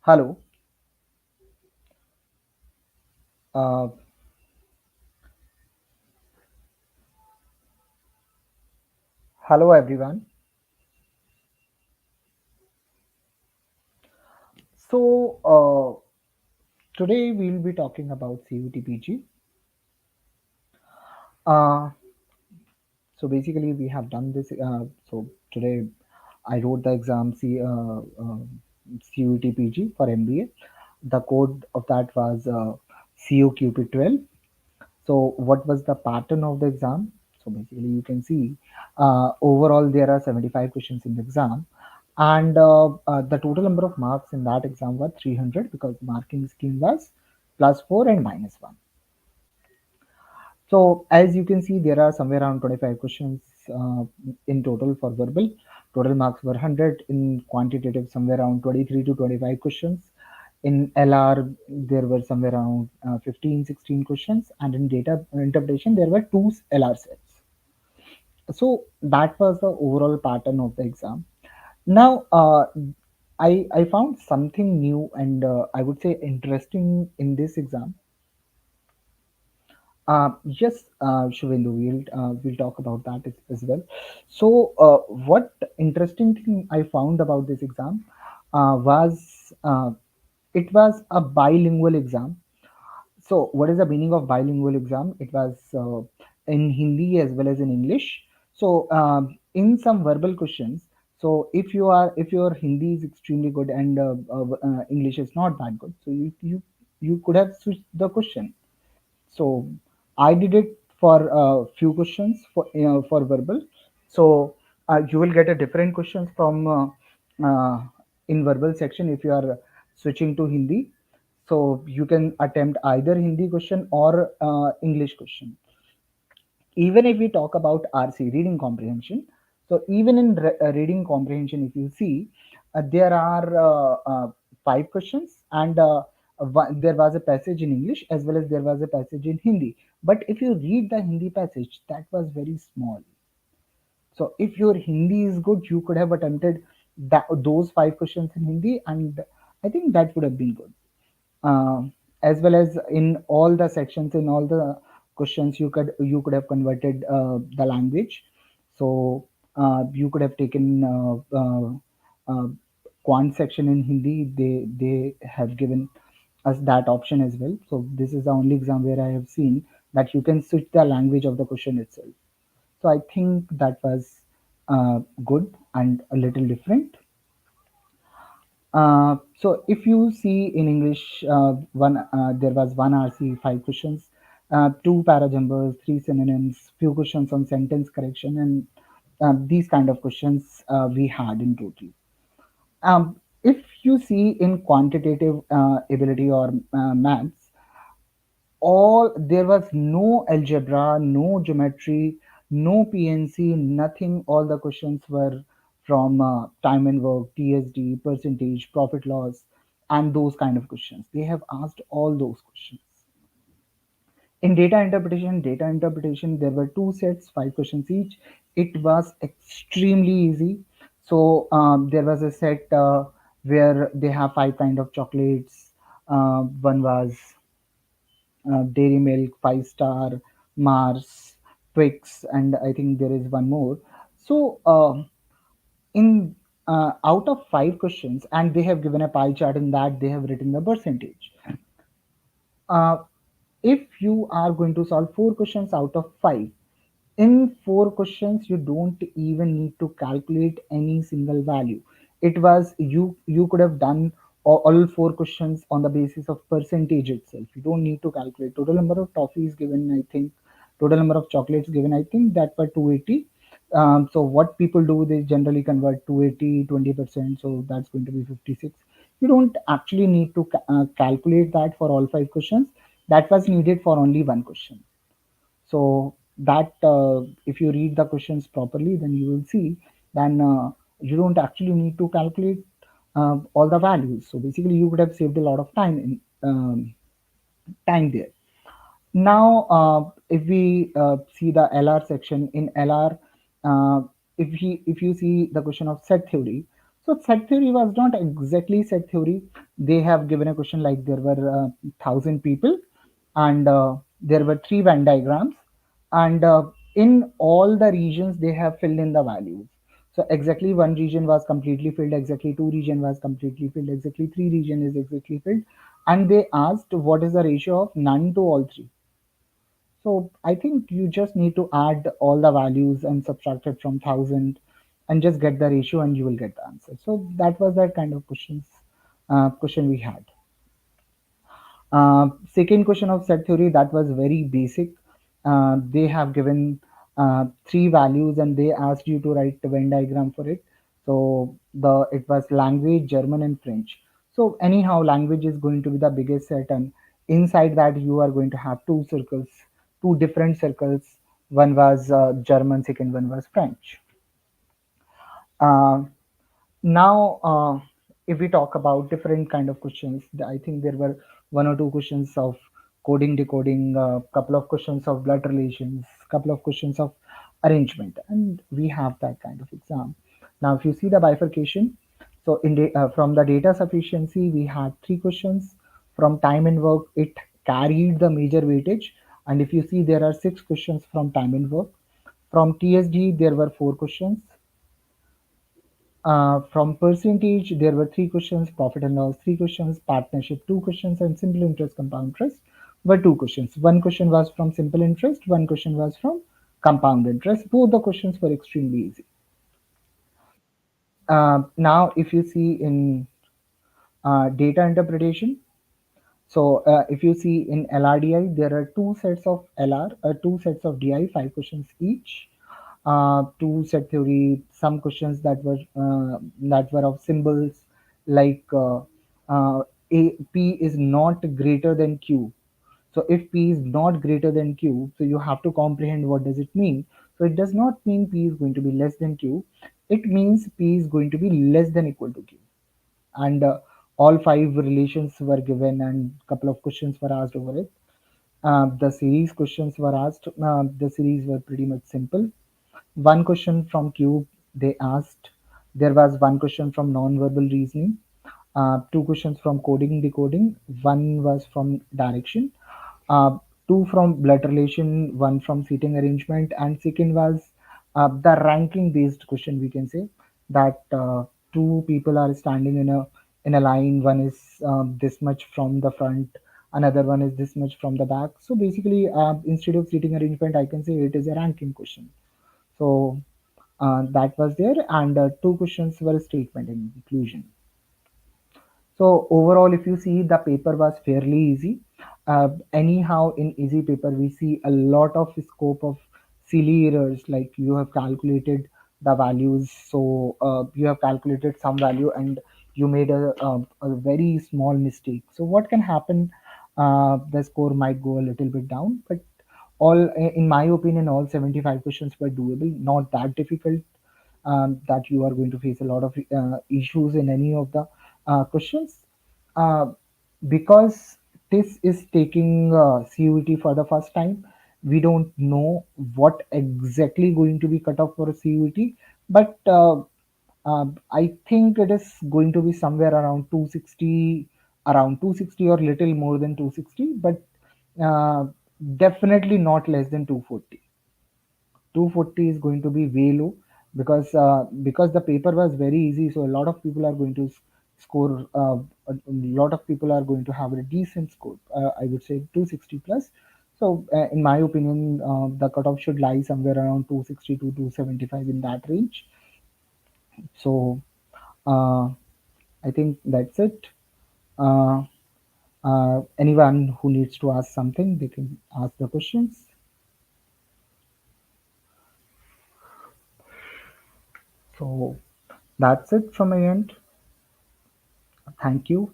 Hello. Uh, Hello, everyone. So, today we'll be talking about CUTPG. Uh, so, basically, we have done this. So, today I wrote the exam CUTPG for MBA. The code of that was CUQP12. So, what was the pattern of the exam? So, basically, you can see overall there are 75 questions in the exam, and the total number of marks in that exam was 300 because marking scheme was +4 and -1. So, as you can see, there are somewhere around 25 questions in total for verbal. Total marks were 100. In quantitative, somewhere around 23 to 25 questions. In LR, there were somewhere around 15, 16 questions. And in data interpretation, there were two LR sets. So that was the overall pattern of the exam. Now, I found something new and I would say interesting in this exam. Yes, Shubhendu, we'll talk about that as well. So, what interesting thing I found about this exam was it was a bilingual exam. So, what is the meaning of bilingual exam? It was in Hindi as well as in English. So, in some verbal questions, so if your Hindi is extremely good and English is not that good, so you could have switched the question. So I did it for a few questions for verbal. So you will get a different questions from in verbal section if you are switching to Hindi. So you can attempt either Hindi question or English question. Even if we talk about RC, reading comprehension, so even in reading comprehension, if you see, there are 5 questions, and there was a passage in English as well as there was a passage in Hindi. But if you read the Hindi passage, that was very small. So if your Hindi is good, you could have attempted those 5 questions in Hindi, and I think that would have been good. As well as in all the sections, in all the questions, you could have converted the language. So you could have taken uh, quant section in Hindi. They have given us that option as well. So this is the only exam where I have seen that you can switch the language of the question itself. So I think that was good and a little different. So if you see in English, there was one RC, 5 questions, two parajumbers, three synonyms, few questions on sentence correction, and these kind of questions we had in total. If you see in quantitative ability or maths, all there was no algebra, no geometry, no PNC, nothing. All the questions were from time and work, TSD, percentage, profit loss, and those kind of questions. They have asked all those questions. In data interpretation, there were two sets, 5 questions each. It was extremely easy. So there was a set where they have five kind of chocolates. One was Dairy Milk, Five Star, Mars, Twix, and I think there is one more. So in out of 5 questions, and they have given a pie chart in that they have written the percentage. Uh, if you are going to solve 4 questions out of 5, in 4 questions you don't even need to calculate any single value. It was you could have done all 4 questions on the basis of percentage itself. You don't need to calculate total number of toffees given, I think. Total number of chocolates given, I think that were 280. So what people do, they generally convert 280 20%, so that's going to be 56. You don't actually need to calculate that for all 5 questions. That was needed for only one question. So that if you read the questions properly, then you will see then you don't actually need to calculate all the values. So basically you would have saved a lot of time in time there. Now if we see the LR section, in LR, if you see the question of set theory, so set theory was not exactly set theory. They have given a question like there were 1,000 people, and there were three Venn diagrams, and in all the regions they have filled in the values. So exactly one region was completely filled, exactly two region was completely filled, exactly three region is exactly filled, and they asked what is the ratio of none to all three. So I think you just need to add all the values and subtract it from 1,000 and just get the ratio and you will get the answer. So that was that kind of question we had. Second question of set theory, that was very basic. They have given three values and they asked you to write the Venn diagram for it. So the it was language, German, and French. So anyhow, language is going to be the biggest set, and inside that you are going to have two circles, two different circles. One was German, second one was French. Uh, now if we talk about different kind of questions, I think there were one or two questions of coding decoding, a couple of questions of blood relations, couple of questions of arrangement, and we have that kind of exam. Now if you see the bifurcation, so from the data sufficiency we had three questions. From time and work, it carried the major weightage, and if you see there are six questions from time and work. From TSD there were four questions. From percentage, there were three questions, profit and loss, three questions, partnership, two questions, and simple interest, compound interest were two questions. One question was from simple interest, one question was from compound interest. Both the questions were extremely easy. Now, if you see in data interpretation, so if you see in LRDI, there are two sets of LR, two sets of DI, five questions each. To set theory, some questions that were of symbols like P is not greater than Q. So if P is not greater than Q, so you have to comprehend what does it mean. So it does not mean P is going to be less than Q. It means P is going to be less than equal to Q, and all five relations were given and couple of questions were asked over it. The series questions were asked. The series were pretty much simple. One question from cube they asked. There was one question from non-verbal reasoning, two questions from coding decoding, one was from direction, uh, two from blood relation, one from seating arrangement, and second was the ranking based question, we can say that two people are standing in a line. One is this much from the front, another one is this much from the back. So basically, instead of seating arrangement, I can say it is a ranking question. So that was there, and two questions were statement and inclusion. So overall, if you see, the paper was fairly easy. Anyhow, in easy paper, we see a lot of scope of silly errors, like you have calculated the values. So you have calculated some value and you made a very small mistake. So what can happen? The score might go a little bit down, but in my opinion, all 75 questions were doable, not that difficult, that you are going to face a lot of issues in any of the questions. Uh, because this is taking CUET for the first time, we don't know what exactly going to be cut off for a CUET, but I think it is going to be somewhere around 260 or little more than 260, but uh, definitely not less than 240. 240 is going to be way low, because the paper was very easy, so a lot of people are going to score, a lot of people are going to have a decent score, I would say 260 plus. So in my opinion, the cutoff should lie somewhere around 260 to 275, in that range. So uh, I think that's it. uh, Anyone who needs to ask something, they can ask the questions. So that's it from my end. Thank you.